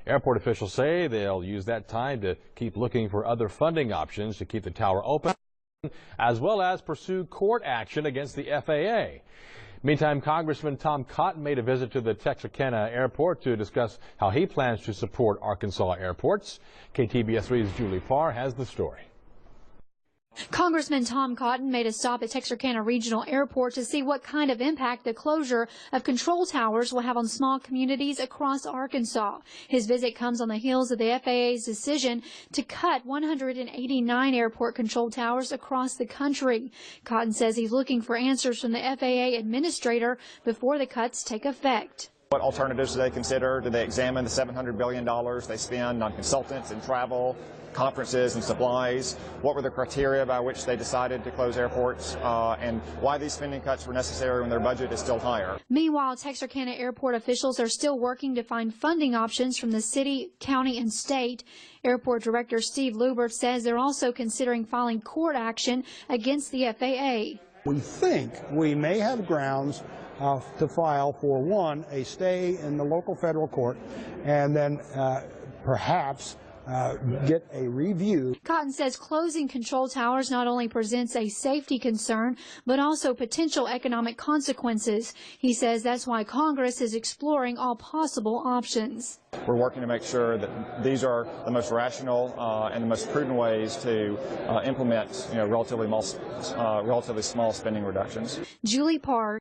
Airport officials say they'll use that time to keep looking for other funding options to keep the tower open, as well as pursue court action against the FAA. Meantime, Congressman Tom Cotton made a visit to the Texarkana airport to discuss how he plans to support Arkansas airports. KTBS 3's Julie Parr has the story. Congressman Tom Cotton made a stop at Texarkana Regional Airport to see what kind of impact the closure of control towers will have on small communities across Arkansas. His visit comes on the heels of the FAA's decision to cut 189 airport control towers across the country. Cotton says he's looking for answers from the FAA administrator before the cuts take effect. What alternatives do they consider? Do they examine the $700 billion they spend on consultants and travel, conferences and supplies? What were the criteria by which they decided to close airports, and why these spending cuts were necessary when their budget is still higher? Meanwhile, Texarkana airport officials are still working to find funding options from the city, county, and state. Airport Director Steve Lubert says they're also considering filing court action against the FAA. We think we may have grounds to file for, one, a stay in the local federal court, and then perhaps get a review. Cotton says closing control towers not only presents a safety concern, but also potential economic consequences. He says that's why Congress is exploring all possible options. We're working to make sure that these are the most rational and the most prudent ways to implement, relatively small spending reductions. Julie Parr.